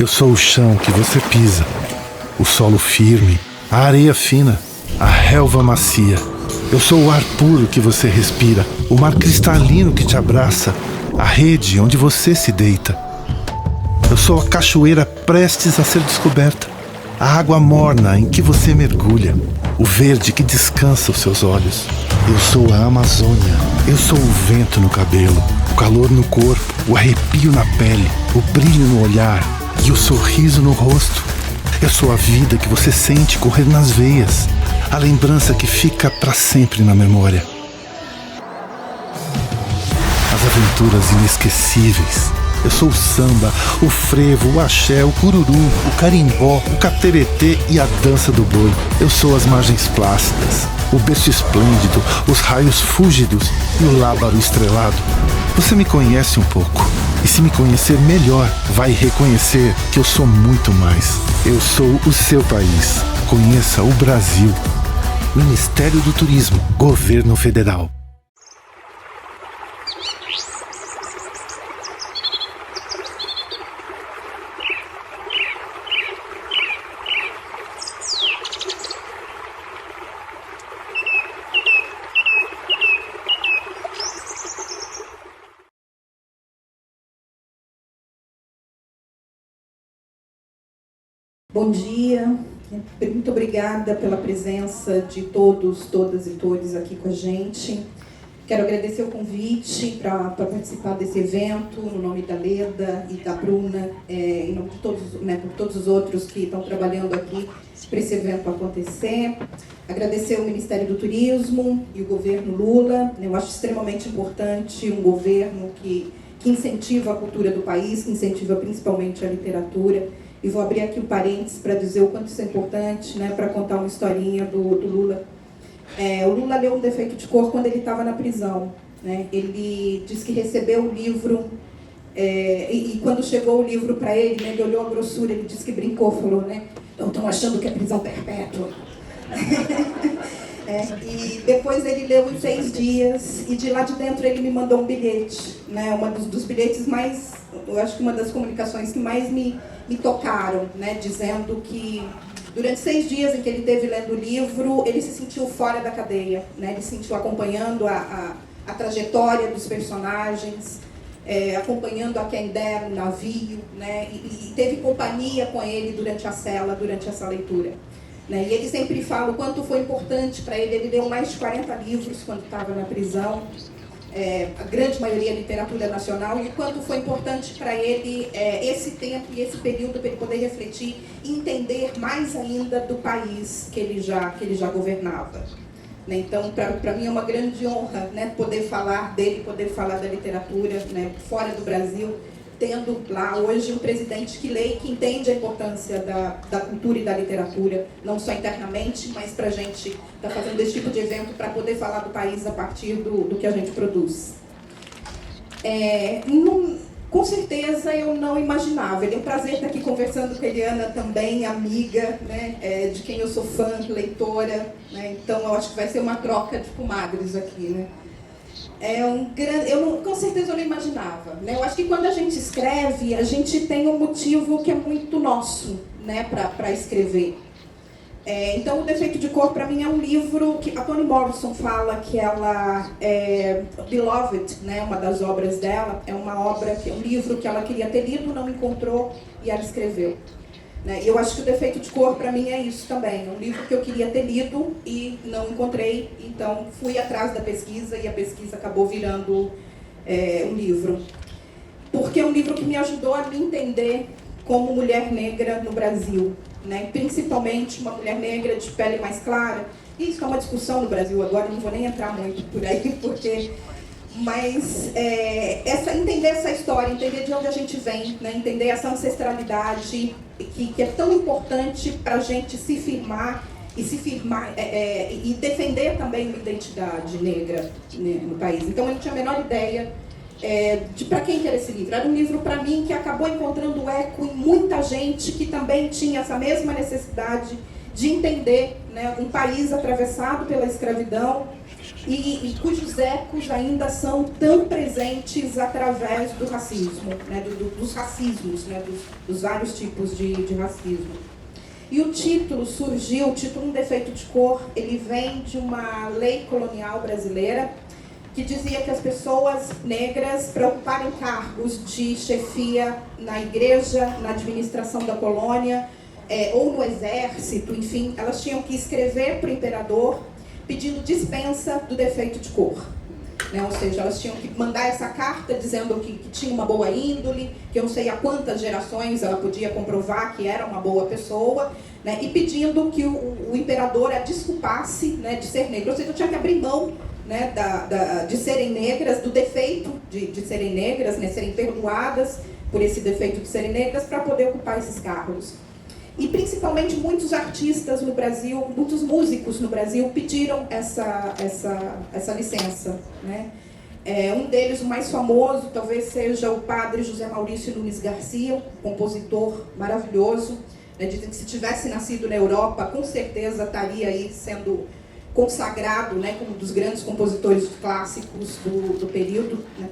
Eu sou o chão que você pisa, o solo firme, a areia fina, a relva macia. Eu sou o ar puro que você respira, o mar cristalino que te abraça, a rede onde você se deita. Eu sou a cachoeira prestes a ser descoberta, a água morna em que você mergulha, o verde que descansa os seus olhos. Eu sou a Amazônia, eu sou o vento no cabelo, o calor no corpo, o arrepio na pele, o brilho no olhar e o sorriso no rosto. Eu sou a vida que você sente correr nas veias, a lembrança que fica para sempre na memória. As aventuras inesquecíveis. Eu sou o samba, o frevo, o axé, o cururu, o carimbó, o cateretê e a dança do boi. Eu sou as margens plácidas, o berço esplêndido, os raios fúlgidos e o lábaro estrelado. Você me conhece um pouco, e se me conhecer melhor, vai reconhecer que eu sou muito mais. Eu sou o seu país. Conheça o Brasil. Ministério do Turismo, Governo Federal. Bom dia, muito obrigada pela presença de todos, todas e todos aqui com a gente. Quero agradecer o convite para participar desse evento, no nome da Leda e da Bruna, em nome de todos, por todos os outros que estão trabalhando aqui para esse evento acontecer. Agradecer ao Ministério do Turismo e o governo Lula. Eu acho extremamente importante um governo que incentiva a cultura do país, que incentiva principalmente a literatura. E vou abrir aqui um parênteses para dizer o quanto isso é importante, para contar uma historinha do Lula. O Lula leu Um Defeito de Cor quando ele estava na prisão. Ele disse que recebeu o livro, e quando chegou o livro para ele, ele olhou a grossura, ele disse que brincou, falou, estão achando que é prisão perpétua. E depois ele leu em 6 dias, e de lá de dentro ele me mandou um bilhete, uma dos bilhetes mais, eu acho que uma das comunicações que mais me tocaram, dizendo que durante 6 dias em que ele esteve lendo o livro, ele se sentiu fora da cadeia, ele se sentiu acompanhando a trajetória dos personagens, acompanhando a quem der no navio, e teve companhia com ele durante a cela, durante essa leitura. E ele sempre fala o quanto foi importante para ele. Ele leu mais de 40 livros quando estava na prisão, a grande maioria literatura nacional, e o quanto foi importante para ele esse tempo e esse período para ele poder refletir e entender mais ainda do país que ele já governava. Então, para mim é uma grande honra poder falar dele, poder falar da literatura fora do Brasil, tendo lá hoje um presidente que lê e que entende a importância da cultura e da literatura, não só internamente, mas para a gente estar fazendo esse tipo de evento para poder falar do país a partir do que a gente produz. Com certeza eu não imaginava. É um prazer estar aqui conversando com a Eliana também, amiga, de quem eu sou fã, leitora, então eu acho que vai ser uma troca de comadres aqui, com certeza eu não imaginava. Eu acho que quando a gente escreve, a gente tem um motivo que é muito nosso, para escrever. Então, O Defeito de Cor, para mim, é um livro que a Toni Morrison fala que ela é beloved, uma das obras dela, é uma obra, é um livro que ela queria ter lido, não encontrou e ela escreveu. E eu acho que O Defeito de Cor, para mim, é isso também. É um livro que eu queria ter lido e não encontrei, então fui atrás da pesquisa e a pesquisa acabou virando um livro. Porque é um livro que me ajudou a me entender como mulher negra no Brasil, principalmente uma mulher negra de pele mais clara. Isso é uma discussão no Brasil agora, não vou nem entrar muito por aí, porque... Mas entender essa história, entender de onde a gente vem, entender essa ancestralidade que é tão importante para a gente se firmar e defender também uma identidade negra no país. Então eu não tinha a menor ideia de para quem que era esse livro. Era um livro para mim que acabou encontrando eco em muita gente que também tinha essa mesma necessidade de entender um país atravessado pela escravidão, e cujos ecos ainda são tão presentes através do racismo, né, dos racismos, né, dos vários tipos de racismo. E o título surgiu, o título Um Defeito de Cor, ele vem de uma lei colonial brasileira que dizia que as pessoas negras, para ocuparem cargos de chefia na igreja, na administração da colônia, ou no exército, enfim, elas tinham que escrever para o imperador pedindo dispensa do defeito de cor. Né? Ou seja, elas tinham que mandar essa carta dizendo que tinha uma boa índole, que eu não sei há quantas gerações ela podia comprovar que era uma boa pessoa, né? E pedindo que o imperador a desculpasse, né, de ser negra. Ou seja, eu tinha que abrir mão, né, de serem negras, do defeito de serem negras, né, serem perdoadas por esse defeito de serem negras para poder ocupar esses cargos. E principalmente muitos artistas no Brasil, muitos músicos no Brasil pediram essa licença, né? Um deles, o mais famoso, talvez seja o padre José Maurício Nunes Garcia, um compositor maravilhoso. Né? Dizem que se tivesse nascido na Europa, com certeza estaria aí sendo consagrado, né, como um dos grandes compositores clássicos do período. Né?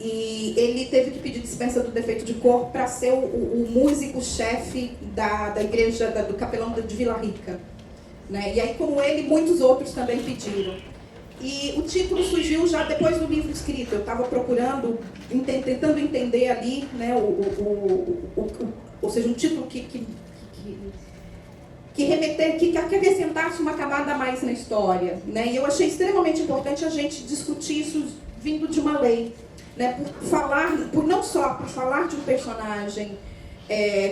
E ele teve que pedir dispensa do defeito de cor para ser o músico-chefe da igreja, do capelão de Vila Rica. Né? E aí, como ele, muitos outros também pediram. E o título surgiu já depois do livro escrito. Eu estava procurando, tentando entender ali, né, ou seja, um título que acrescentasse uma camada a mais na história. Né? E eu achei extremamente importante a gente discutir isso vindo de uma lei. Né, por não só por falar de um personagem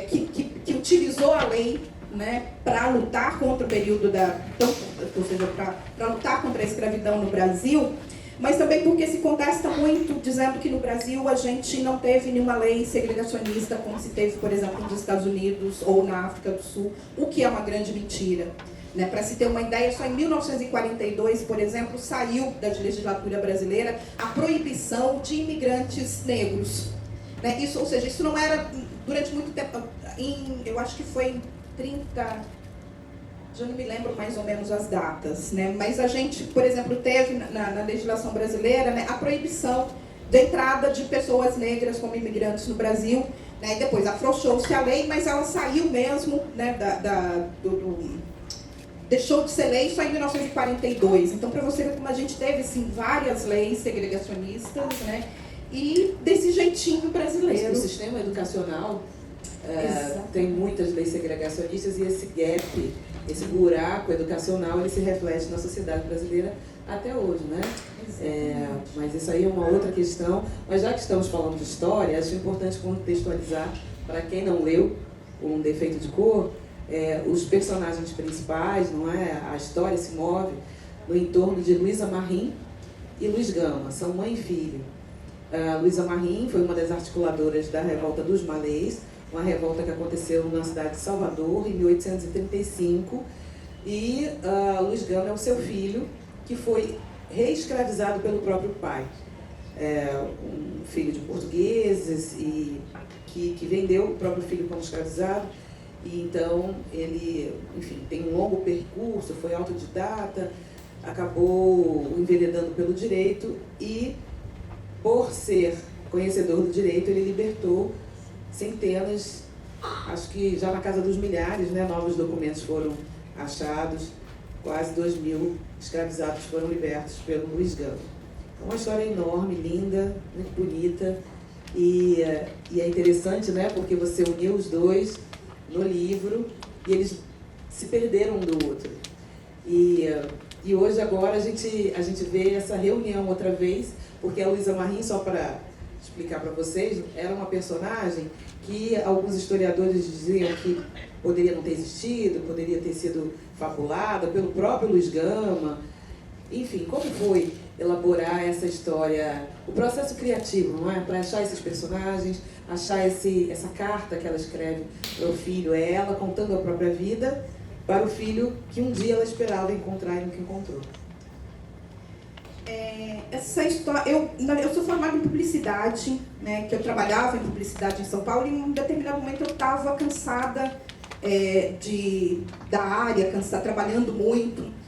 que utilizou a lei, né, para lutar contra o período ou seja, para lutar contra a escravidão no Brasil, mas também porque se contesta muito dizendo que no Brasil a gente não teve nenhuma lei segregacionista como se teve, por exemplo, nos Estados Unidos ou na África do Sul, o que é uma grande mentira. Né, para se ter uma ideia, só em 1942, por exemplo, saiu da legislatura brasileira a proibição de imigrantes negros. Né, isso, ou seja, isso não era durante muito tempo, eu acho que foi em 30, já não me lembro mais ou menos as datas, né, mas a gente, por exemplo, teve na legislação brasileira, né, a proibição da entrada de pessoas negras como imigrantes no Brasil, né, e depois afrouxou-se a lei, mas ela saiu mesmo, né, deixou de ser lei só em 1942. Então, para você ver como a gente teve assim, várias leis segregacionistas, né? E desse jeitinho brasileiro. O sistema educacional tem muitas leis segregacionistas e esse gap, esse buraco educacional, ele se reflete na sociedade brasileira até hoje, né? Mas isso aí é uma outra questão. Mas já que estamos falando de história, acho importante contextualizar para quem não leu Um Defeito de Cor. Os personagens principais, não é? A história se move no entorno de Luísa Marim e Luiz Gama, são mãe e filho. Luísa Marim foi uma das articuladoras da Revolta dos Malês, uma revolta que aconteceu na cidade de Salvador, em 1835, e Luiz Gama é o seu filho, que foi reescravizado pelo próprio pai. Um filho de portugueses, e que vendeu o próprio filho como escravizado. E então ele, enfim, tem um longo percurso, foi autodidata, acabou enveredando pelo direito e, por ser conhecedor do direito, ele libertou centenas, acho que já na casa dos milhares, né, novos documentos foram achados, quase 2.000 escravizados foram libertos pelo Luiz Gama. É uma história enorme, linda, muito bonita e é interessante, né, porque você uniu os dois no livro, e eles se perderam um do outro. E hoje, agora, a gente vê essa reunião outra vez, porque a Luísa Marim, só para explicar para vocês, era uma personagem que alguns historiadores diziam que poderia não ter existido, poderia ter sido fabulada pelo próprio Luiz Gama. Enfim, como foi elaborar essa história, o processo criativo, não é? Para achar esses personagens, achar essa carta que ela escreve para o filho, é ela contando a própria vida para o filho que um dia ela esperava encontrar e nunca encontrou. Essa história, eu sou formada em publicidade, né, que eu trabalhava em publicidade em São Paulo, e em um determinado momento eu estava cansada da área, trabalhando muito.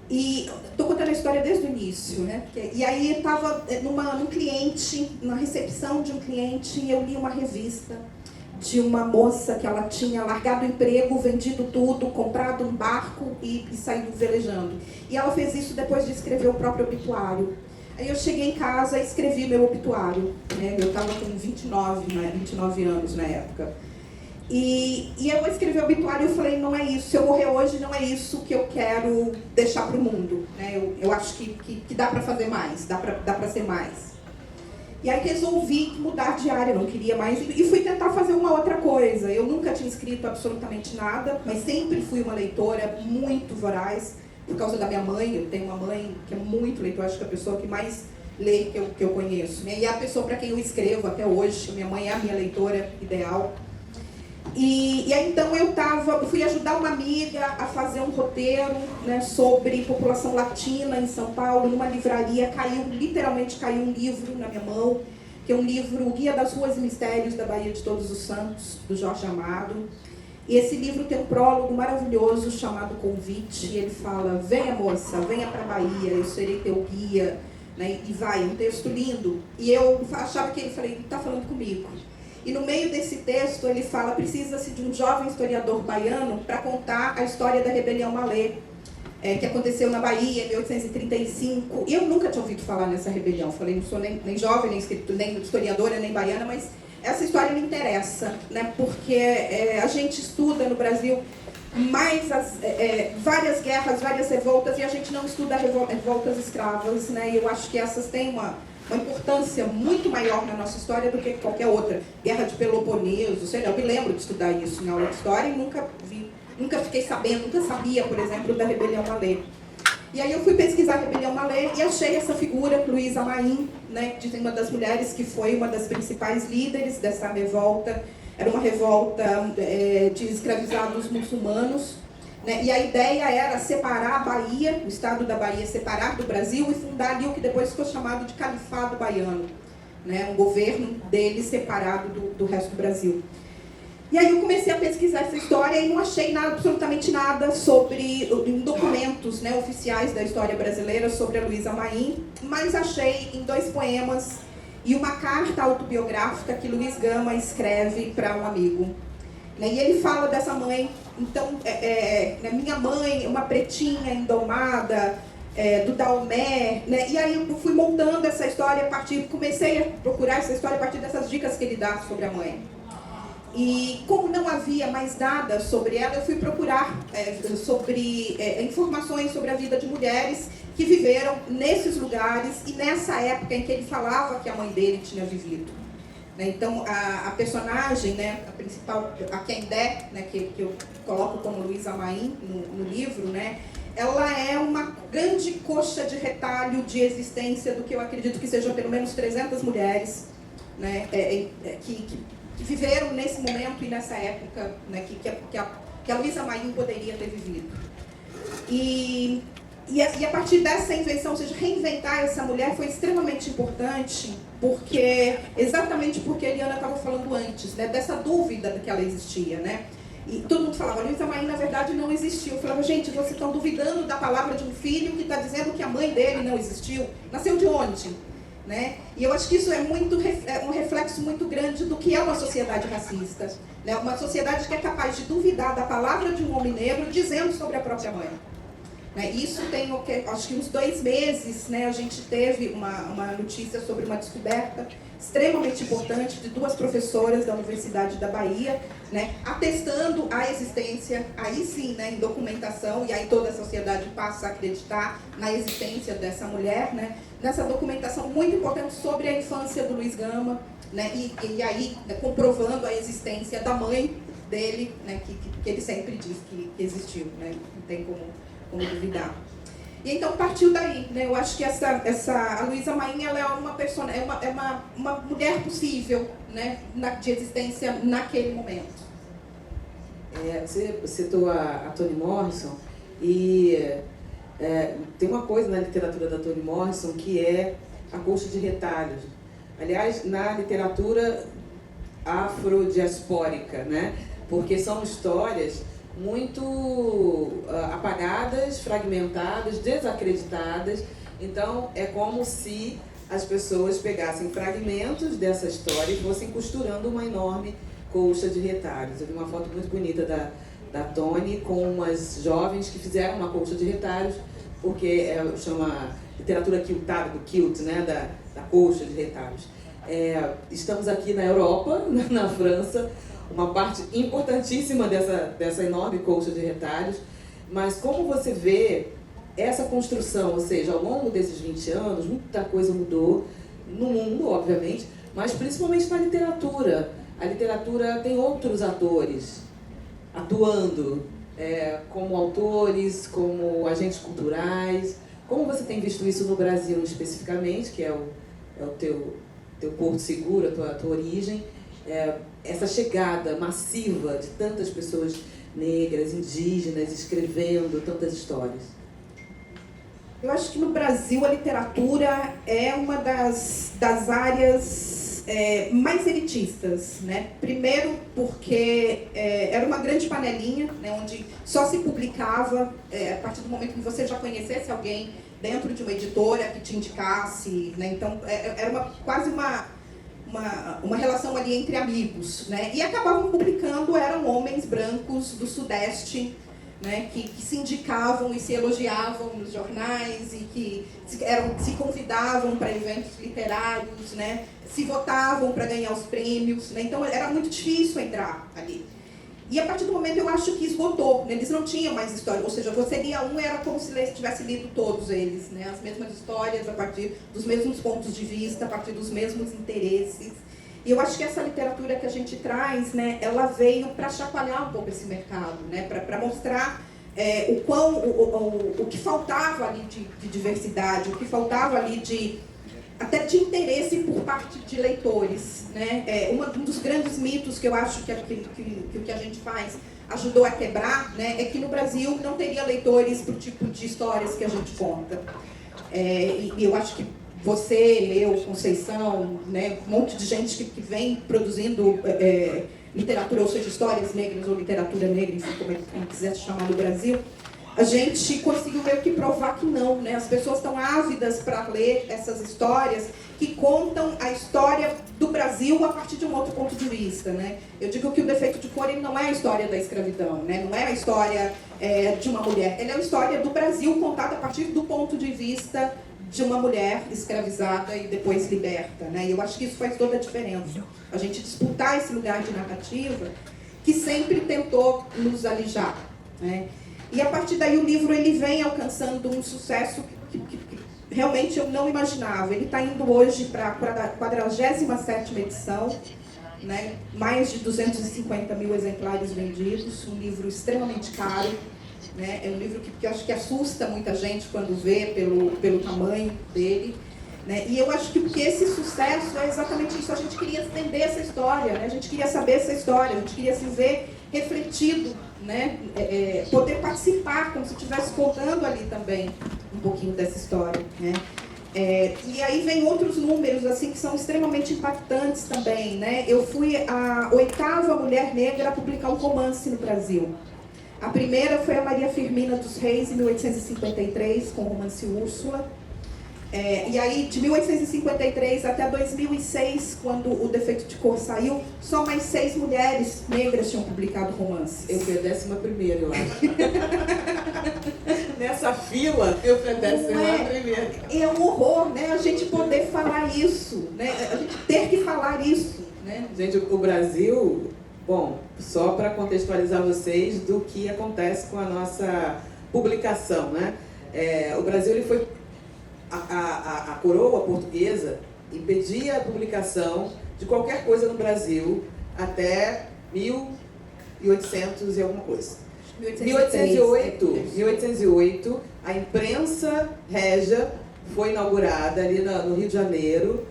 E estou contando a história desde o início, né? E aí estava num cliente, na recepção de um cliente, e eu li uma revista de uma moça que ela tinha largado o emprego, vendido tudo, comprado um barco e saído velejando. E ela fez isso depois de escrever o próprio obituário. Aí eu cheguei em casa e escrevi meu obituário, né? Eu estava com 29 anos na época. E eu escrevi o obituário e eu falei, não é isso, se eu morrer hoje, não é isso que eu quero deixar para o mundo. Né? Eu acho que dá para fazer mais, dá para ser mais. E aí resolvi mudar de área, não queria mais, e fui tentar fazer uma outra coisa. Eu nunca tinha escrito absolutamente nada, mas sempre fui uma leitora muito voraz, por causa da minha mãe. Eu tenho uma mãe que é muito leitora, acho que é a pessoa que mais lê que eu conheço. Né? E é a pessoa para quem eu escrevo até hoje, minha mãe é a minha leitora ideal. E aí então eu fui ajudar uma amiga a fazer um roteiro, né, sobre população latina em São Paulo, numa livraria, literalmente caiu um livro na minha mão, que é um livro, O Guia das Ruas e Mistérios da Bahia de Todos os Santos, do Jorge Amado. E esse livro tem um prólogo maravilhoso chamado Convite, e ele fala, venha moça, venha para a Bahia, eu serei teu guia, né, e vai, um texto lindo. E eu achava que ele está falando comigo. E no meio desse texto ele fala, precisa-se de um jovem historiador baiano para contar a história da rebelião Malê, que aconteceu na Bahia em 1835. E eu nunca tinha ouvido falar nessa rebelião. Falei, não sou nem jovem, nem historiadora, nem baiana, mas essa história me interessa, né? Porque a gente estuda no Brasil várias guerras, várias revoltas, e a gente não estuda revoltas escravas, né? E eu acho que essas têm uma importância muito maior na nossa história do que qualquer outra. Guerra de Peloponeso, sei lá, eu me lembro de estudar isso na aula de história e nunca fiquei sabendo, nunca sabia, por exemplo, da rebelião Malê. E aí eu fui pesquisar a rebelião Malê e achei essa figura, Luísa Maim, né, de uma das mulheres que foi uma das principais líderes dessa revolta. Era uma revolta de escravizados muçulmanos, né? E a ideia era separar a Bahia, o estado da Bahia, separar do Brasil e fundar ali o que depois ficou chamado de Califado Baiano, né? Um governo dele separado do resto do Brasil. E aí eu comecei a pesquisar essa história e não achei absolutamente nada em documentos, né, oficiais da história brasileira sobre a Luísa Maim, mas achei em 2 poemas e uma carta autobiográfica que Luiz Gama escreve para um amigo. E ele fala dessa mãe, então, minha mãe, uma pretinha indomada, do Daomé, né? E aí eu fui montando essa história comecei a procurar essa história a partir dessas dicas que ele dá sobre a mãe. E como não havia mais nada sobre ela, eu fui procurar informações sobre a vida de mulheres que viveram nesses lugares e nessa época em que ele falava que a mãe dele tinha vivido. Então, a personagem, né, a principal, a Kendé, né, que eu coloco como Luísa Maim no livro, né, ela é uma grande coxa de retalho de existência do que eu acredito que sejam pelo menos 300 mulheres, né, que viveram nesse momento e nessa época, né, que a Luísa Maim poderia ter vivido. E a partir dessa invenção, ou seja, reinventar essa mulher foi extremamente importante, exatamente porque a Eliana estava falando antes, né, dessa dúvida de que ela existia, né? E todo mundo falava, Luísa Maim na verdade não existiu. Eu falava, gente, vocês estão duvidando da palavra de um filho que está dizendo que a mãe dele não existiu? Nasceu de onde? Né? E eu acho que isso é um reflexo muito grande do que é uma sociedade racista, né? Uma sociedade que é capaz de duvidar da palavra de um homem negro dizendo sobre a própria mãe. Né? Isso tem, acho que uns 2 meses, né, a gente teve uma notícia sobre uma descoberta extremamente importante de 2 professoras da Universidade da Bahia, né, atestando a existência, aí sim, né, em documentação, e aí toda a sociedade passa a acreditar na existência dessa mulher, né, nessa documentação muito importante sobre a infância do Luiz Gama, né, e aí, né, comprovando a existência da mãe dele, né, que ele sempre diz que existiu, né, não tem como duvidar. E então partiu daí, né? Eu acho que a Luísa Maim, ela é uma mulher possível, né, de existência naquele momento. Você citou a Toni Morrison e tem uma coisa na literatura da Toni Morrison que é a coxa de retalhos. Aliás, na literatura afrodiaspórica, né? Porque são histórias muito apagadas, fragmentadas, desacreditadas. Então, é como se as pessoas pegassem fragmentos dessa história e fossem costurando uma enorme colcha de retalhos. Eu vi uma foto muito bonita da Tony com umas jovens que fizeram uma colcha de retalhos, porque chama literatura quiltada, do quilt, né, da colcha de retalhos. Estamos aqui na Europa, na França, uma parte importantíssima dessa enorme colcha de retalhos, mas como você vê essa construção, ou seja, ao longo desses 20 anos, muita coisa mudou no mundo, obviamente, mas principalmente na literatura. A literatura tem outros atores atuando, como autores, como agentes culturais. Como você tem visto isso no Brasil especificamente, que é o teu porto seguro, a tua origem, essa chegada massiva de tantas pessoas negras, indígenas, escrevendo tantas histórias? Eu acho que no Brasil a literatura é uma das áreas mais elitistas, né? Primeiro porque era uma grande panelinha, né, onde só se publicava a partir do momento que você já conhecesse alguém dentro de uma editora que te indicasse, né? Então era quase uma relação ali entre amigos, né? E acabavam publicando, eram homens brancos do Sudeste, né, que se indicavam e se elogiavam nos jornais e que se convidavam para eventos literários, né, se votavam para ganhar os prêmios, né, então era muito difícil entrar ali. E a partir do momento eu acho que esgotou, né, eles não tinham mais história, ou seja, você lia era como se tivesse lido todos eles, né, as mesmas histórias a partir dos mesmos pontos de vista, a partir dos mesmos interesses. E eu acho que essa literatura que a gente traz, né, ela veio para chacoalhar um pouco esse mercado, né, para mostrar o que faltava ali de diversidade, o que faltava ali até de interesse por parte de leitores, né? Um dos grandes mitos que eu acho que o que a gente faz ajudou a quebrar, né, é que no Brasil não teria leitores para o tipo de histórias que a gente conta. E eu acho que você, eu, Conceição, né, um monte de gente que vem produzindo literatura, ou seja, histórias negras ou literatura negra, enfim, como quiser chamar no Brasil, a gente conseguiu meio que provar que não, né? As pessoas estão ávidas para ler essas histórias que contam a história do Brasil a partir de um outro ponto de vista, né? Eu digo que o Defeito de Cor ele não é a história da escravidão, né? Não é a história de uma mulher, ele é a história do Brasil contada a partir do ponto de vista de uma mulher escravizada e depois liberta, né? E eu acho que isso faz toda a diferença. A gente disputar esse lugar de narrativa que sempre tentou nos alijar, né? E a partir daí o livro ele vem alcançando um sucesso que realmente eu não imaginava. Ele está indo hoje para a 47ª edição, né? Mais de 250 mil exemplares vendidos, um livro extremamente caro. Né? É um livro que eu acho que assusta muita gente quando vê pelo tamanho dele. Né? E eu acho que esse sucesso é exatamente isso. A gente queria entender essa história, né? A gente queria saber essa história, a gente queria se ver refletido, né? Poder participar, como se estivesse contando ali também um pouquinho dessa história. Né? E aí vem outros números assim, que são extremamente impactantes também. Né? Eu fui a 8ª mulher negra a publicar um romance no Brasil. A primeira foi a Maria Firmina dos Reis, em 1853, com o romance Úrsula. E aí, de 1853 até 2006, quando o Defeito de Cor saiu, só mais 6 mulheres negras tinham publicado romances. Eu fui a 11ª, eu acho. Nessa fila, eu fui a 11ª. É um horror, né? A gente poder falar isso, né? A gente ter que falar isso, né? Gente, o Brasil... Bom, só para contextualizar vocês do que acontece com a nossa publicação, né? O Brasil ele foi... A coroa portuguesa impedia a publicação de qualquer coisa no Brasil até 1800 e alguma coisa. 1808, a imprensa régia foi inaugurada ali no Rio de Janeiro,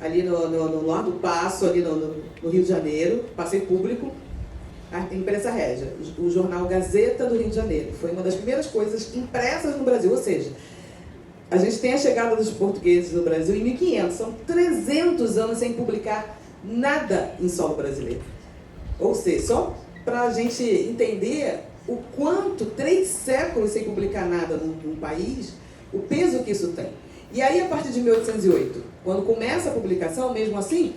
ali no Largo do Paço, ali no Rio de Janeiro, passeio público, a imprensa régia, o jornal Gazeta do Rio de Janeiro. Foi uma das primeiras coisas impressas no Brasil, ou seja, a gente tem a chegada dos portugueses no Brasil em 1500, são 300 anos sem publicar nada em solo brasileiro. Ou seja, só para a gente entender o quanto 3 séculos sem publicar nada num país, o peso que isso tem. E aí, a partir de 1808, quando começa a publicação, mesmo assim,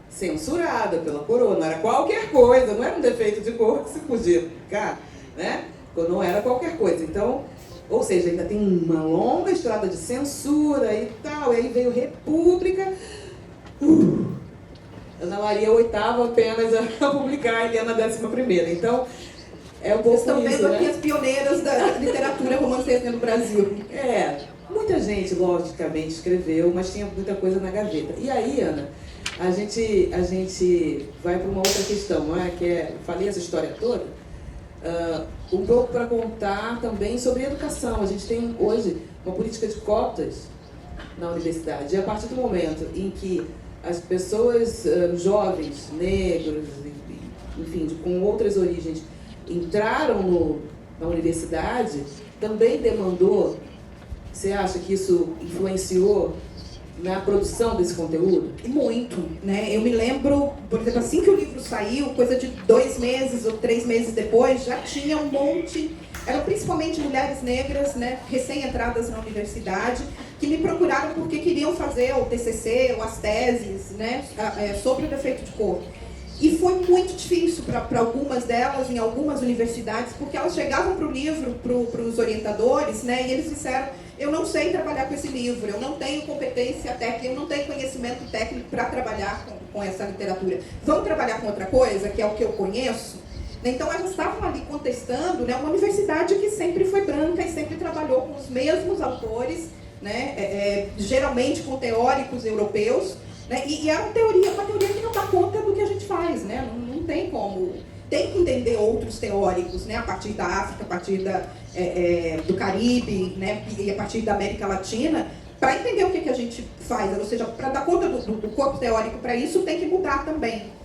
censurada pela coroa, não era qualquer coisa, não era um defeito de cor que se podia publicar, né? Não era qualquer coisa. Então, ou seja, ainda tem uma longa estrada de censura e tal, e aí veio República, Ana Maria VIII apenas a publicar, a Helena 11ª. Então, é um pouco estão isso, vendo né? aqui as pioneiras da literatura romancesca no Brasil. Muita gente, logicamente, escreveu, mas tinha muita coisa na gaveta. E aí, Ana, a gente vai para uma outra questão, não é? Que é, falei essa história toda, um pouco para contar também sobre educação. A gente tem hoje uma política de cotas na universidade. E a partir do momento em que as pessoas jovens, negros, enfim, com outras origens, entraram na universidade, também demandou. Você acha que isso influenciou na produção desse conteúdo? Muito, né? Eu me lembro, por exemplo, assim que o livro saiu, coisa de 2 meses ou 3 meses depois, já tinha um monte, eram principalmente mulheres negras, né, recém-entradas na universidade, que me procuraram porque queriam fazer o TCC ou as teses, né, sobre o defeito de cor. E foi muito difícil para algumas delas, em algumas universidades, porque elas chegavam para o livro, para os orientadores, né, e eles disseram: eu não sei trabalhar com esse livro, eu não tenho competência técnica, eu não tenho conhecimento técnico para trabalhar com essa literatura. Vamos trabalhar com outra coisa, que é o que eu conheço? Então, elas estavam ali contestando, né, uma universidade que sempre foi branca e sempre trabalhou com os mesmos autores, né, geralmente com teóricos europeus, né, e é uma teoria que não dá conta do que a gente faz, né, não tem como. Tem que entender outros teóricos, né, a partir da África, a partir do Caribe, né, e a partir da América Latina, para entender o que a gente faz. Ou seja, para dar conta do corpo teórico para isso, tem que mudar também.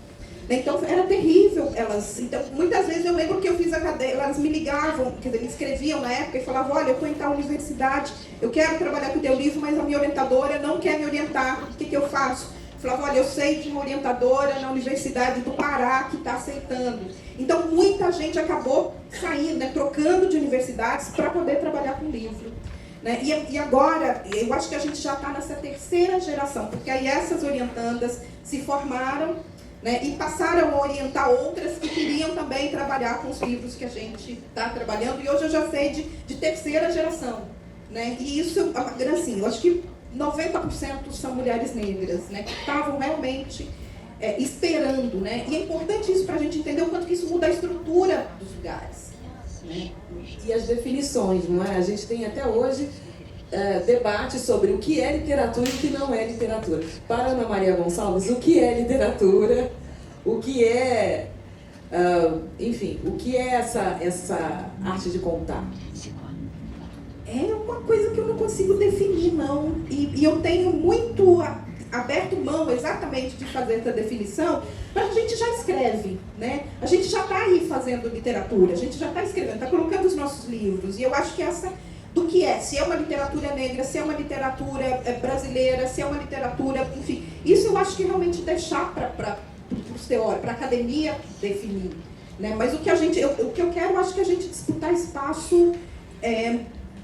Então, era terrível. Então, muitas vezes eu lembro que eu fiz a cadeira, elas me ligavam, quer dizer, me escreviam na época e falavam: olha, eu estou em tal universidade, eu quero trabalhar com o teu livro, mas a minha orientadora não quer me orientar, o que eu faço? Falava: olha, eu sei de uma orientadora na Universidade do Pará que está aceitando. Então, muita gente acabou saindo, né, trocando de universidades para poder trabalhar com livro. Né? E agora, eu acho que a gente já está nessa 3ª geração, porque aí essas orientandas se formaram, né, e passaram a orientar outras que queriam também trabalhar com os livros que a gente está trabalhando. E hoje eu já sei de 3ª geração. Né? E isso, assim, eu acho que 90% são mulheres negras, né, que estavam realmente esperando, né? E é importante isso para a gente entender o quanto que isso muda a estrutura dos lugares. Né? E as definições, não é? A gente tem até hoje debate sobre o que é literatura e o que não é literatura. Para Ana Maria Gonçalves, o que é literatura, o que é, enfim, o que é essa arte de contar? É uma coisa que eu não consigo definir, não. E eu tenho muito aberto mão exatamente de fazer essa definição, mas a gente já escreve, né? A gente já está aí fazendo literatura, a gente já está escrevendo, está colocando os nossos livros. E eu acho que essa, do que é, se é uma literatura negra, se é uma literatura brasileira, se é uma literatura, enfim, isso eu acho que realmente deixar para os teóricos, para a academia definir. Né? Mas o que eu quero, acho que a gente disputar espaço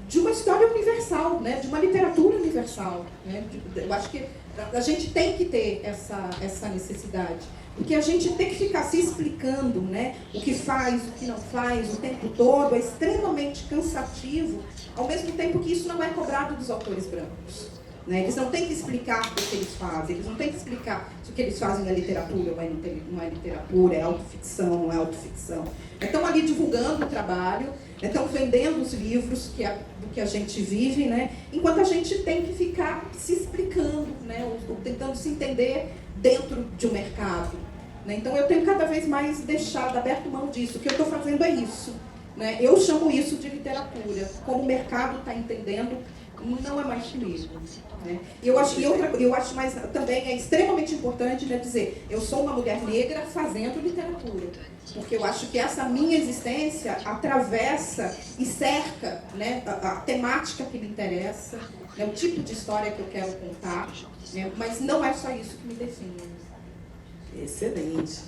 de uma história universal, né? De uma literatura universal. Né? Eu acho que a gente tem que ter essa necessidade, porque a gente tem que ficar se explicando, né? O que faz, o que não faz, o tempo todo, é extremamente cansativo, ao mesmo tempo que isso não é cobrado dos autores brancos. Né? Eles não têm que explicar o que eles fazem, eles não têm que explicar se o que eles fazem é literatura ou não é literatura, é autoficção, não é autoficção. Estão ali divulgando o trabalho, estão vendendo os livros do que a gente vive, né? Enquanto a gente tem que ficar se explicando, né? Ou tentando se entender dentro de um mercado. Né? Então eu tenho cada vez mais aberto mão disso. O que eu estou fazendo é isso. Né? Eu chamo isso de literatura. Como o mercado está entendendo, não é mais comigo. Né? Eu acho mais também é extremamente importante, né, dizer: eu sou uma mulher negra fazendo literatura, porque eu acho que essa minha existência atravessa e cerca, né, a temática que me interessa, né, o tipo de história que eu quero contar, né, mas não é só isso que me define. Excelente.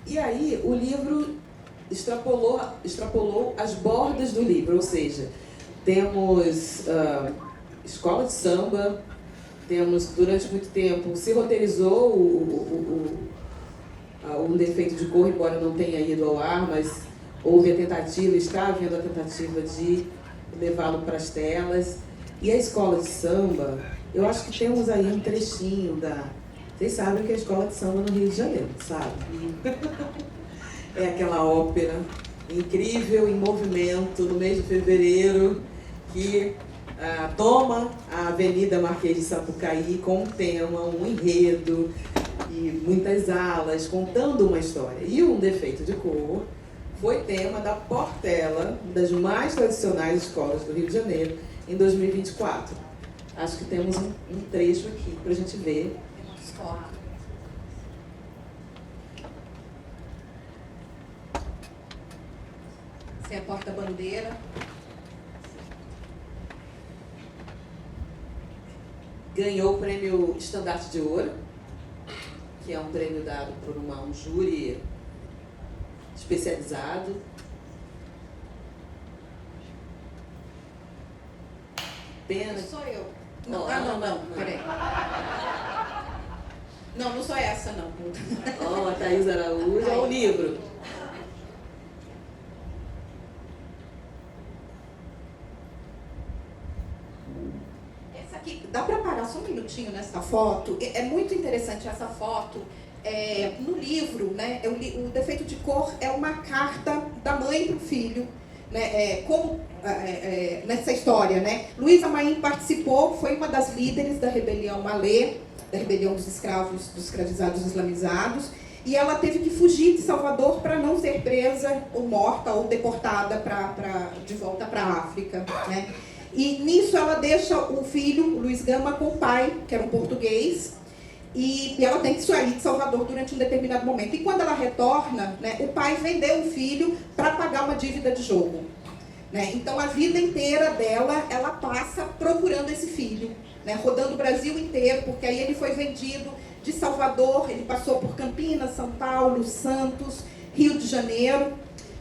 E aí o livro extrapolou as bordas do livro, ou seja, temos escola de samba, temos, durante muito tempo, se roteirizou um defeito de cor, embora não tenha ido ao ar, mas houve a tentativa, está havendo a tentativa de levá-lo para as telas. E a escola de samba, eu acho que temos aí um trechinho da... Vocês sabem que é a escola de samba no Rio de Janeiro, sabe? É aquela ópera incrível, em movimento, no mês de fevereiro, que toma a Avenida Marquês de Sapucaí com um tema, um enredo e muitas alas, contando uma história. E um defeito de cor foi tema da Portela, das mais tradicionais escolas do Rio de Janeiro, em 2024. Acho que temos um trecho aqui para a gente ver. Essa é a porta-bandeira. Ganhou o prêmio Estandarte de Ouro, que é um prêmio dado por um júri especializado. Pena. Sou eu. Não, não, peraí. Não sou essa, não. A Thaís Araújo, é o livro. Essa aqui, dá para parar só um minutinho nessa foto? É muito interessante essa foto. No livro, né, o defeito de cor é uma carta da mãe para o filho, né, nessa história, né? Luísa Maim participou, foi uma das líderes da rebelião Malê, da rebelião dos escravos, dos escravizados islamizados, e ela teve que fugir de Salvador para não ser presa ou morta ou deportada de volta para a África, né? E nisso ela deixa o filho, Luiz Gama, com o pai, que era um português, e ela tem que sair de Salvador durante um determinado momento. E quando ela retorna, né, o pai vendeu o filho para pagar uma dívida de jogo, né? Então a vida inteira dela, ela passa procurando esse filho, né, rodando o Brasil inteiro, porque aí ele foi vendido de Salvador, ele passou por Campinas, São Paulo, Santos, Rio de Janeiro,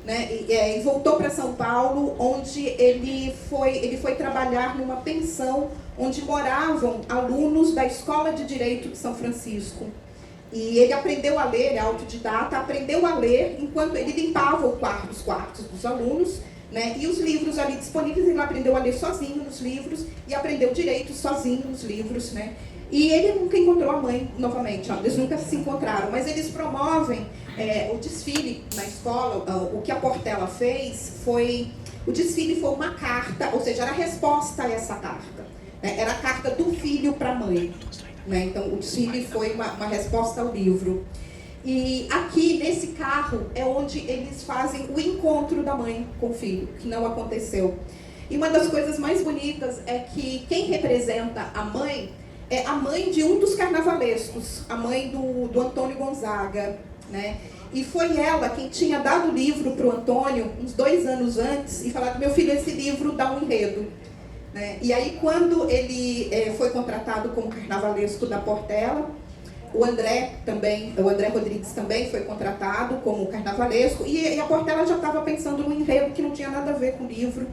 né, e voltou para São Paulo, onde ele foi trabalhar numa pensão onde moravam alunos da Escola de Direito de São Francisco. E ele aprendeu a ler, ele é autodidata, aprendeu a ler enquanto ele limpava os quartos dos alunos, né, e os livros ali disponíveis, ele aprendeu a ler sozinho nos livros e aprendeu direito sozinho nos livros, né. E ele nunca encontrou a mãe novamente, eles nunca se encontraram, mas eles promovem o desfile na escola. O que a Portela fez o desfile foi uma carta, ou seja, era a resposta a essa carta, né? Era a carta do filho para a mãe, né? Então o desfile foi uma resposta ao livro. E aqui nesse carro é onde eles fazem o encontro da mãe com o filho, que não aconteceu. E uma das coisas mais bonitas é que quem representa a mãe é a mãe de um dos carnavalescos, a mãe do Antônio Gonzaga, né? E foi ela quem tinha dado o livro para o Antônio uns 2 anos antes e falado: meu filho, esse livro dá um enredo, né? E aí quando ele foi contratado como carnavalesco da Portela, o André Rodrigues também foi contratado como carnavalesco, e a Portela já estava pensando num enredo que não tinha nada a ver com o livro.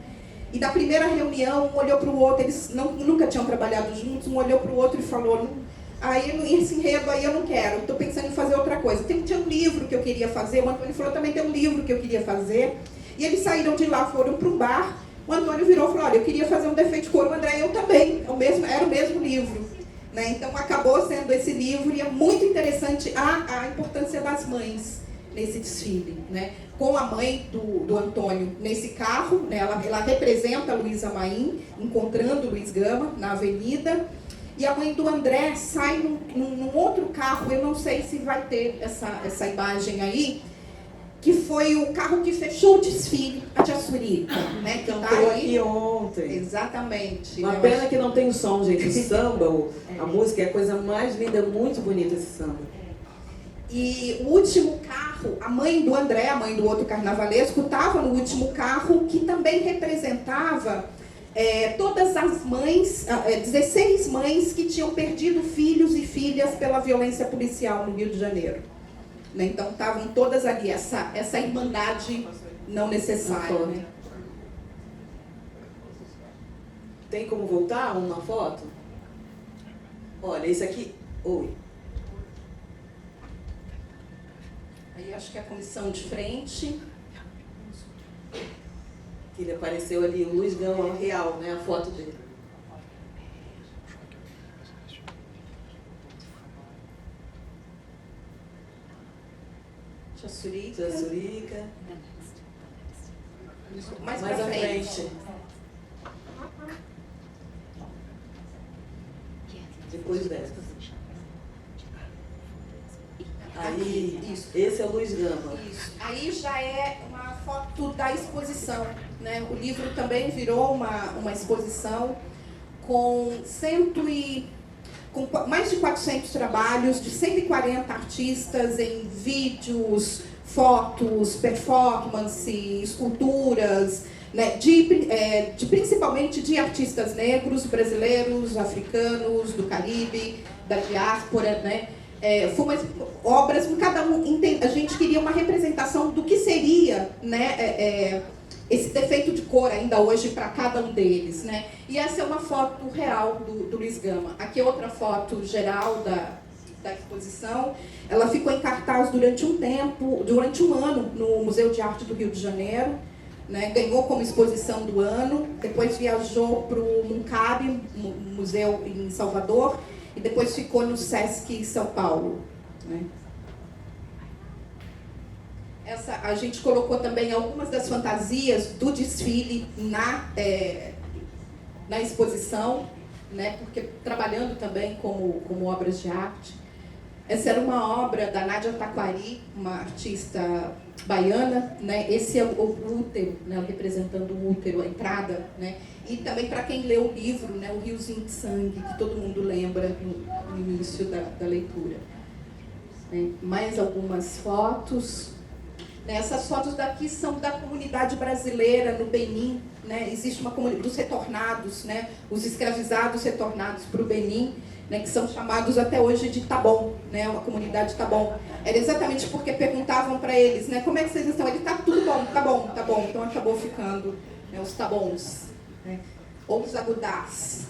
E da primeira reunião, um olhou para o outro, eles nunca tinham trabalhado juntos, um olhou para o outro e falou: esse enredo aí eu não quero, estou pensando em fazer outra coisa. Tinha um livro que eu queria fazer, o Antônio falou: também tem um livro que eu queria fazer. E eles saíram de lá, foram para um bar, o Antônio virou e falou: olha, eu queria fazer um defeito de cor, o André, eu também, era o mesmo livro, né? Então acabou sendo esse livro, e é muito interessante a importância das mães nesse desfile, né? Com a mãe do Antônio nesse carro, né? Ela representa a Luísa Maim, encontrando Luiz Gama na avenida, e a mãe do André sai num outro carro, eu não sei se vai ter essa imagem aí, que foi o carro que fechou o desfile, a Tiaçurica, né? Que cantou aqui ontem. Exatamente. Uma pena que não tem o som, gente. O samba, a música é a coisa mais linda, muito bonita esse samba. E o último carro, a mãe do André, a mãe do outro carnavalesco, estava no último carro, que também representava todas as mães, 16 mães que tinham perdido filhos e filhas pela violência policial no Rio de Janeiro. né? Então estavam todas ali, essa irmandade não necessária. Né? Tem como voltar uma foto? Olha, esse aqui... Oi. Aí acho que é a comissão de frente. Ele apareceu ali, o Luiz Gama real, né? A foto dele. Jassurica. Mais à pra frente. Depois dessa. Aí, esse é o Luiz Gama. Isso. Aí já é uma foto da exposição, né? O livro também virou uma exposição com mais de 400 trabalhos de 140 artistas em vídeos, fotos, performance, esculturas, né? Principalmente de artistas negros, brasileiros, africanos, do Caribe, da diáspora, né? Foram obras, cada um a gente queria uma representação do que seria, né, esse defeito de cor ainda hoje para cada um deles, né? E essa é uma foto real do Luiz Gama. Aqui é outra foto geral da exposição. Ela ficou em cartaz durante um ano no Museu de Arte do Rio de Janeiro, né? Ganhou como exposição do ano, depois viajou para o MUNCAB, museu em Salvador, e depois ficou no Sesc São Paulo. Né? A gente colocou também algumas das fantasias do desfile na exposição, né? Porque trabalhando também como obras de arte. Essa era uma obra da Nádia Taquari, uma artista baiana, né? Esse é o útero, né? Representando o útero, a entrada, né? E também para quem lê o livro, né? O riozinho de sangue, que todo mundo lembra no início da leitura. Né? Mais algumas fotos. Essas fotos daqui são da comunidade brasileira no Benin, né? Existe uma comunidade dos retornados, né? Os escravizados retornados para o Benin, né? Que são chamados até hoje de Tabon, né? Uma comunidade Tabon. Era exatamente porque perguntavam para eles, né? Como é que vocês estão? Ele tá tudo bom, tá bom, tá bom. Então acabou ficando, né? Os Tabons, né? Ou os Agudás.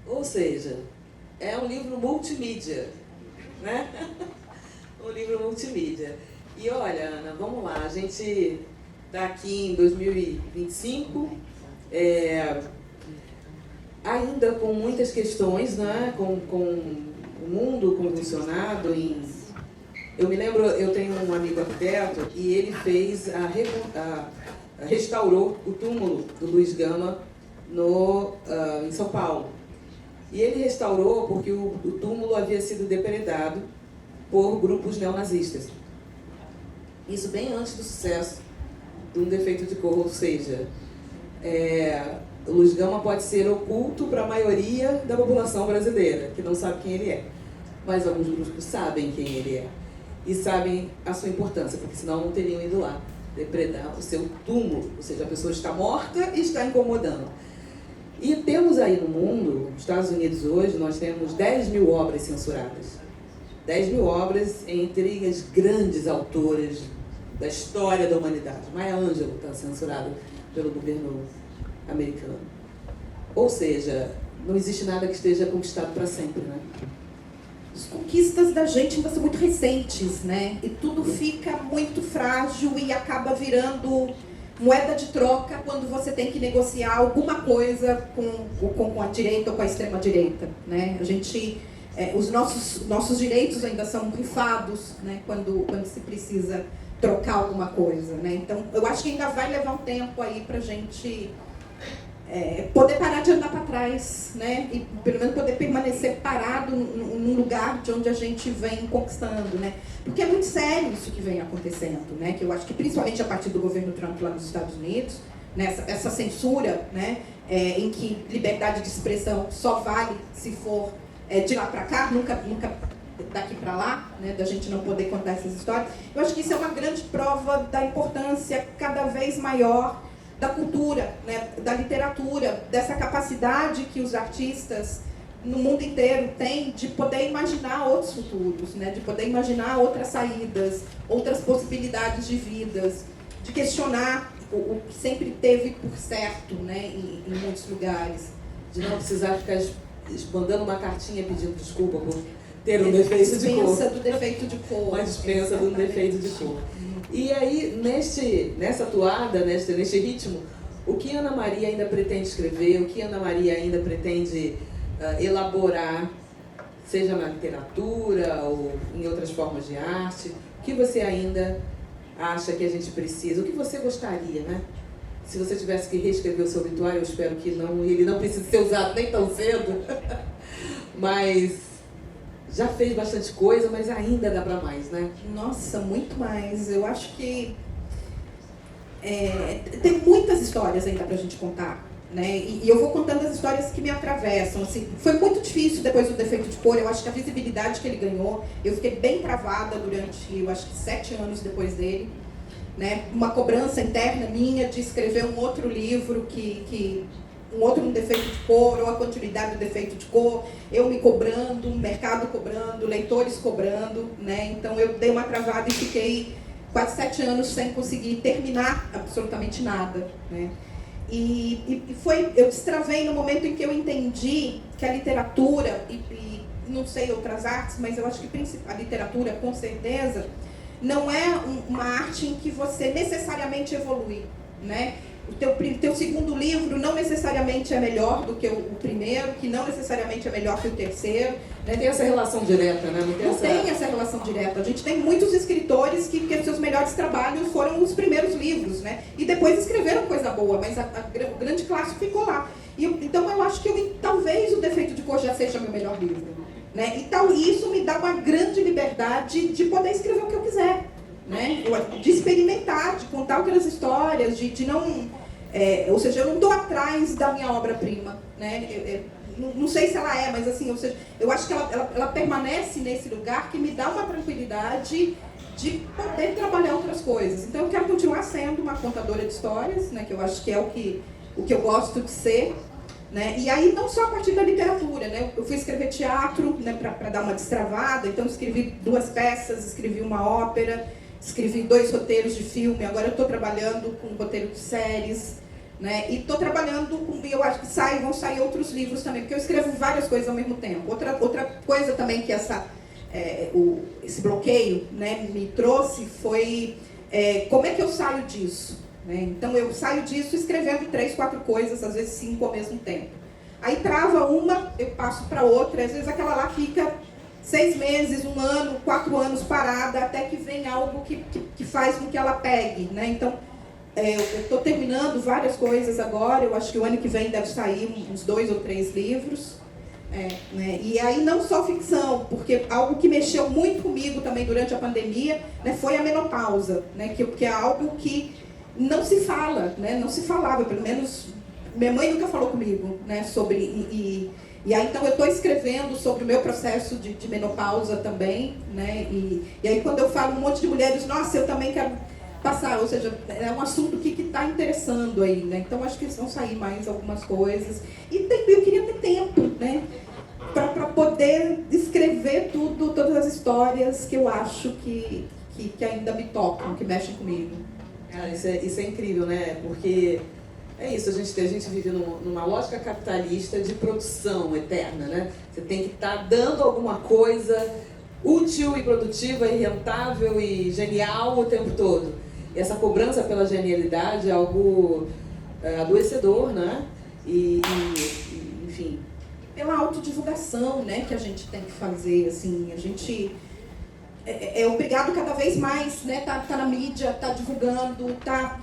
Ou seja, é um livro multimídia, né? Um livro multimídia. E olha, Ana, vamos lá, a gente está aqui em 2025, ainda com muitas questões, né? Com o mundo convulsionado Eu me lembro, eu tenho um amigo arquiteto e ele fez restaurou o túmulo do Luiz Gama em São Paulo. E ele restaurou porque o túmulo havia sido depredado por grupos neonazistas. Isso bem antes do sucesso de um defeito de cor, ou seja, o Luiz Gama pode ser oculto para a maioria da população brasileira, que não sabe quem ele é. Mas alguns grupos sabem quem ele é e sabem a sua importância, porque senão não teriam ido lá depredar o seu túmulo, ou seja, a pessoa está morta e está incomodando. E temos aí no mundo, nos Estados Unidos hoje, nós temos 10 mil obras censuradas. 10 mil obras entre as grandes autoras da história da humanidade. Maya Angelou está censurada pelo governo americano. Ou seja, não existe nada que esteja conquistado para sempre, né? As conquistas da gente ainda são muito recentes, né? E tudo fica muito frágil e acaba virando moeda de troca quando você tem que negociar alguma coisa com a direita ou com a extrema-direita, né? A gente, os nossos direitos ainda são rifados, né? Quando se precisa trocar alguma coisa, né? Então, eu acho que ainda vai levar um tempo aí para a gente poder parar de andar para trás, né? E pelo menos poder permanecer parado num lugar de onde a gente vem conquistando, né? Porque é muito sério isso que vem acontecendo, né? Que eu acho que principalmente a partir do governo Trump lá nos Estados Unidos, né? Essa censura, né? Em que liberdade de expressão só vale se for de lá para cá, nunca daqui para lá, né? Da gente não poder contar essas histórias. Eu acho que isso é uma grande prova da importância cada vez maior da cultura, né, da literatura, dessa capacidade que os artistas no mundo inteiro têm de poder imaginar outros futuros, né, de poder imaginar outras saídas, outras possibilidades de vidas, de questionar o que sempre teve por certo, né, em muitos lugares. De não precisar ficar mandando uma cartinha pedindo desculpa por ter um defeito de cor. Dispensa do defeito de cor. Uma dispensa do defeito de cor. E aí, nessa toada, neste ritmo, o que Ana Maria ainda pretende escrever, o que Ana Maria ainda pretende elaborar, seja na literatura ou em outras formas de arte, o que você ainda acha que a gente precisa, o que você gostaria, né? Se você tivesse que reescrever o seu obituário, eu espero que ele não precise ser usado nem tão cedo, mas já fez bastante coisa, mas ainda dá para mais, né? Nossa, muito mais. Eu acho que tem muitas histórias ainda pra gente contar, né? E eu vou contando as histórias que me atravessam. Assim, foi muito difícil depois do Defeito de Cor. Eu acho que a visibilidade que ele ganhou, eu fiquei bem travada durante, eu acho que 7 anos depois dele. Né? Uma cobrança interna minha de escrever um outro livro, um defeito de cor, ou a continuidade do defeito de cor, eu me cobrando, o mercado cobrando, leitores cobrando, né? Então eu dei uma travada e fiquei quase 7 anos sem conseguir terminar absolutamente nada, né? Eu destravei no momento em que eu entendi que a literatura, e não sei outras artes, mas eu acho que a literatura, com certeza, não é uma arte em que você necessariamente evolui, né? O teu segundo livro não necessariamente é melhor do que o primeiro, que não necessariamente é melhor que o terceiro. Né? Tem essa relação direta, né? Não tem essa relação direta. A gente tem muitos escritores que seus melhores trabalhos foram os primeiros livros, né? E depois escreveram coisa boa, mas o grande clássico ficou lá. Então eu acho que talvez o Defeito de Cor já seja meu melhor livro. Né? Então isso me dá uma grande liberdade de poder escrever o que eu quiser, né? De experimentar, de contar outras histórias, de não... ou seja, eu não estou atrás da minha obra-prima, né? Não sei se ela mas assim, ou seja, eu acho que ela permanece nesse lugar que me dá uma tranquilidade de poder trabalhar outras coisas. Então eu quero continuar sendo uma contadora de histórias, né? Que eu acho que é o que eu gosto de ser. Né? E aí não só a partir da literatura, né? Eu fui escrever teatro, né, para dar uma destravada, então escrevi 2 peças, escrevi uma ópera, escrevi 2 roteiros de filme, agora eu estou trabalhando com roteiro de séries, né? E estou trabalhando com, eu acho que vão sair outros livros também, porque eu escrevo várias coisas ao mesmo tempo. Outra coisa também que esse bloqueio, né, me trouxe foi como é que eu saio disso? Né? Então eu saio disso escrevendo 3, 4 coisas, às vezes 5 ao mesmo tempo. Aí trava uma, eu passo para outra, às vezes aquela lá fica 6 meses, 1 ano, 4 anos parada, até que vem algo que faz com que ela pegue. Né? Então eu estou terminando várias coisas agora, eu acho que o ano que vem deve sair uns 2 ou 3 livros. Né? E aí não só ficção, porque algo que mexeu muito comigo também durante a pandemia, né, foi a menopausa, né, que é algo que não se fala, né? Não se falava, pelo menos minha mãe nunca falou comigo, né? Sobre e aí então eu estou escrevendo sobre o meu processo de menopausa também, né? E aí quando eu falo um monte de mulheres, nossa, eu também quero passar, ou seja, é um assunto que está interessando aí, né? Então acho que vão sair mais algumas coisas e eu queria ter tempo, né? Para poder escrever todas as histórias que eu acho que ainda me tocam, que mexem comigo. Cara, isso é incrível, né? Porque é isso, a gente vive numa lógica capitalista de produção eterna, né? Você tem que estar dando alguma coisa útil e produtiva e rentável e genial o tempo todo. E essa cobrança pela genialidade é algo adoecedor, né? Enfim. Pela autodivulgação, né, que a gente tem que fazer, assim, a gente é obrigado cada vez mais, né, tá na mídia, tá divulgando,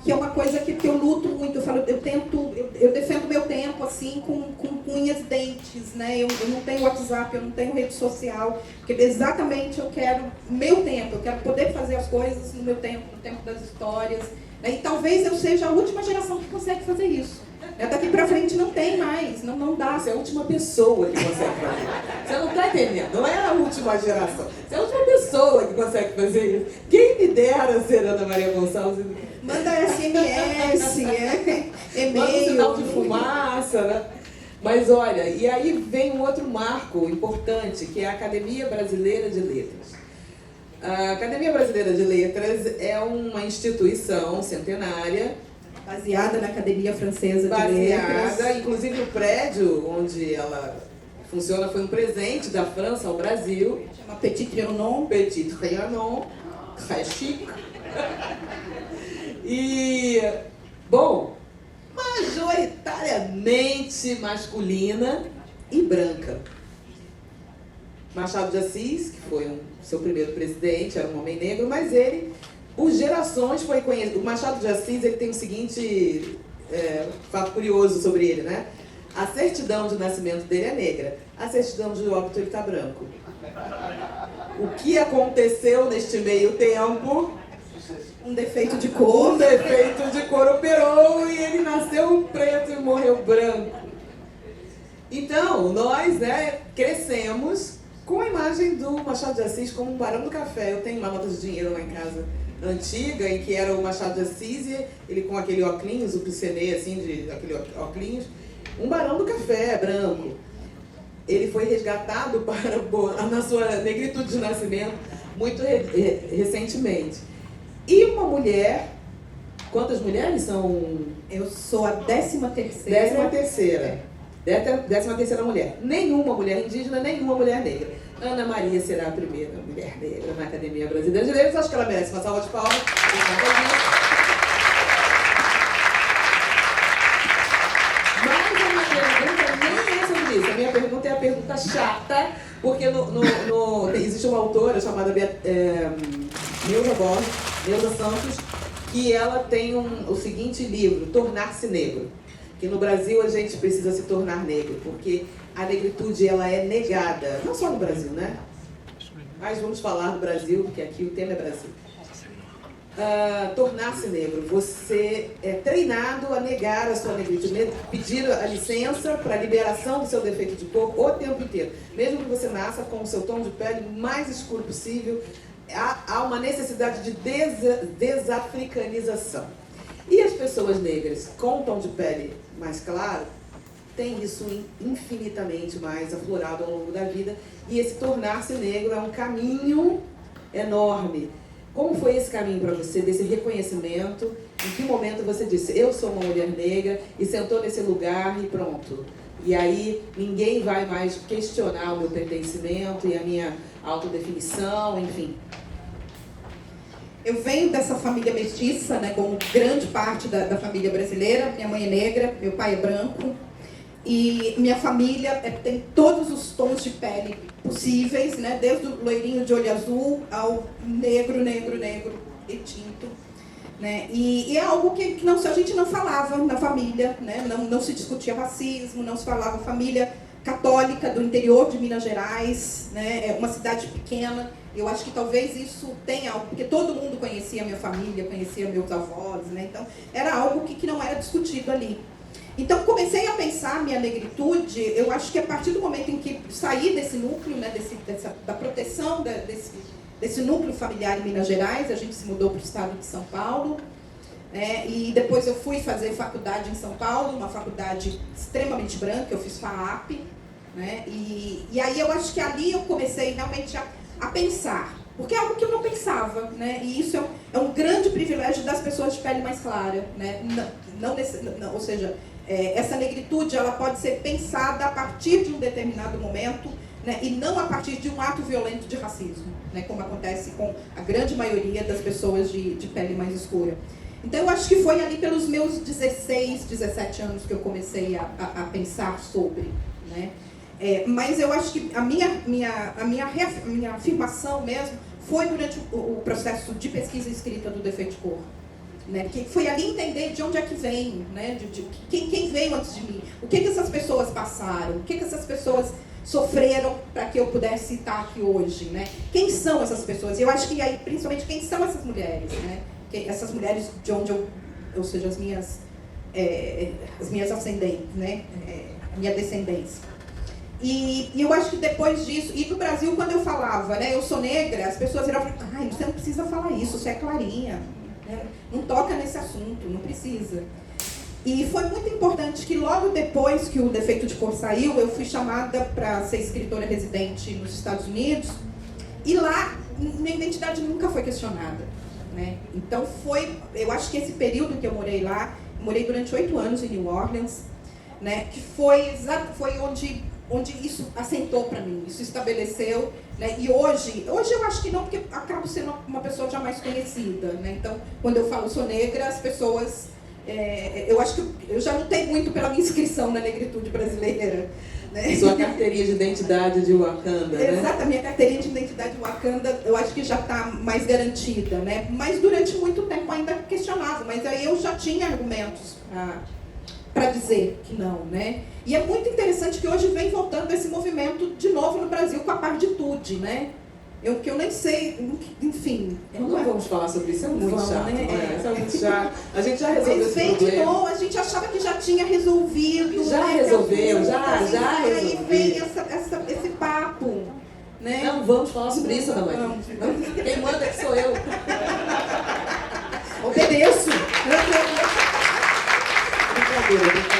que é uma coisa que eu luto muito, eu defendo meu tempo, assim, com unhas e dentes, né, eu não tenho WhatsApp, eu não tenho rede social, porque exatamente eu quero meu tempo, eu quero poder fazer as coisas no meu tempo, no tempo das histórias, né, e talvez eu seja a última geração que consegue fazer isso. Daqui pra frente não tem mais, não dá. Você é a última pessoa que consegue fazer. Você não tá entendendo, não é a última geração. Você é a última pessoa que consegue fazer isso. Quem me dera ser Ana Maria Gonçalves. Manda SMS, e-mail. Manda um sinal de fumaça, né? Mas olha, e aí vem um outro marco importante, que é a Academia Brasileira de Letras. A Academia Brasileira de Letras é uma instituição centenária. Baseada na Academia Francesa de Letras. Inclusive o prédio onde ela funciona foi um presente da França ao Brasil. Chama Petit Trianon. Petit Trianon, très chic. E, bom, majoritariamente masculina e branca. Machado de Assis, que foi seu primeiro presidente, era um homem negro, mas ele, por gerações, foi conhecido. O Machado de Assis, ele tem o seguinte fato curioso sobre ele, né? A certidão de nascimento dele é negra, a certidão de óbito ele está branco. O que aconteceu neste meio tempo? Um defeito de cor. Um defeito de cor operou e ele nasceu preto e morreu branco. Então, nós, né, crescemos com a imagem do Machado de Assis como um barão do café. Eu tenho uma nota de dinheiro lá em casa antiga, em que era o Machado de Assis, e ele com aquele óculos, o piscenê, assim, aquele óculos, um barão do café branco. Ele foi resgatado na sua negritude de nascimento muito recentemente. E uma mulher, quantas mulheres são? Eu sou a 13ª mulher. Nenhuma mulher indígena, nenhuma mulher negra. Ana Maria será a primeira mulher negra na Academia Brasileira de Letras. Acho que ela merece uma salva de palmas. Mas a minha pergunta nem é sobre isso. A minha pergunta é a pergunta chata, porque existe uma autora chamada Neuza Santos, que ela tem o seguinte livro, Tornar-se Negro. Que no Brasil a gente precisa se tornar negro, porque a negritude ela é negada, não só no Brasil, né? Mas vamos falar do Brasil, porque aqui o tema é Brasil. Tornar-se negro, você é treinado a negar a sua negritude, pedir a licença para a liberação do seu defeito de cor o tempo inteiro. Mesmo que você nasça com o seu tom de pele mais escuro possível, há uma necessidade de desafricanização. E as pessoas negras com tom de pele mais claro têm isso infinitamente mais aflorado ao longo da vida, e esse tornar-se negro é um caminho enorme. Como foi esse caminho para você, desse reconhecimento? Em que momento você disse, eu sou uma mulher negra, e sentou nesse lugar e pronto? E aí ninguém vai mais questionar o meu pertencimento e a minha autodefinição, enfim. Eu venho dessa família mestiça, né, como grande parte da família brasileira. Minha mãe é negra, meu pai é branco. E minha família tem todos os tons de pele possíveis, né, desde o loirinho de olho azul ao negro retinto. Né? E é algo que a gente não falava na família, né? Não se discutia racismo, não se falava família católica do interior de Minas Gerais, né? É uma cidade pequena. Eu acho que talvez isso tenha algo, porque todo mundo conhecia a minha família, conhecia meus avós, né? Então era algo que não era discutido ali. Então comecei a pensar minha negritude, eu acho que a partir do momento em que saí desse núcleo, né, da proteção desse núcleo familiar em Minas Gerais, a gente se mudou para o estado de São Paulo, né, e depois eu fui fazer faculdade em São Paulo, uma faculdade extremamente branca, eu fiz FAAP, né, e aí eu acho que ali eu comecei realmente a pensar, porque é algo que eu não pensava, né, e isso é um grande privilégio das pessoas de pele mais clara, né, ou seja, essa negritude ela pode ser pensada a partir de um determinado momento, né, e não a partir de um ato violento de racismo, né, como acontece com a grande maioria das pessoas de pele mais escura. Então eu acho que foi ali pelos meus 16, 17 anos que eu comecei a pensar sobre, né? Mas eu acho que a minha afirmação mesmo foi durante o processo de pesquisa e escrita do defeito de cor. Né? Que foi ali entender de onde é que vem, né? Quem veio antes de mim, o que essas pessoas passaram, o que essas pessoas sofreram para que eu pudesse estar aqui hoje, né? Quem são essas pessoas? E eu acho que aí, principalmente, quem são essas mulheres, né? Essas mulheres de onde ou seja, as minhas ascendentes, né? A minha descendência. E eu acho que depois disso, e no Brasil, quando eu falava, né, eu sou negra, as pessoas viravam e falavam, ai, você não precisa falar isso, você é clarinha, né? Não toca nesse assunto, não precisa. E foi muito importante que logo depois que o Defeito de Cor saiu, eu fui chamada para ser escritora residente nos Estados Unidos, e lá minha identidade nunca foi questionada, né? Então eu acho que esse período que eu morei lá, morei durante 8 anos em New Orleans, né, que foi onde isso assentou para mim, isso estabeleceu, né? E hoje eu acho que não, porque acabo sendo uma pessoa já mais conhecida, né? Então, quando eu falo sou negra, as pessoas, eu acho que eu já lutei muito pela minha inscrição na negritude brasileira, né? Sua carteirinha de identidade de Wakanda, né? Exato, a minha carteirinha de identidade de Wakanda, eu acho que já está mais garantida, né? Mas durante muito tempo ainda questionava, mas aí eu já tinha argumentos para dizer que não, né? E é muito interessante que hoje vem voltando esse movimento de novo no Brasil com a parditude, né? Que eu nem sei, enfim. Não vamos falar sobre isso, é muito chato, né? Isso é muito chato. A gente já Mas resolveu esse vem problema. de novo, a gente achava que já tinha resolvido. Já né? resolveu, já Aí resolveu. vem esse papo, né? Não vamos falar sobre isso, Ana Maria. Quem manda que sou eu. Obedeço. Brincadeira.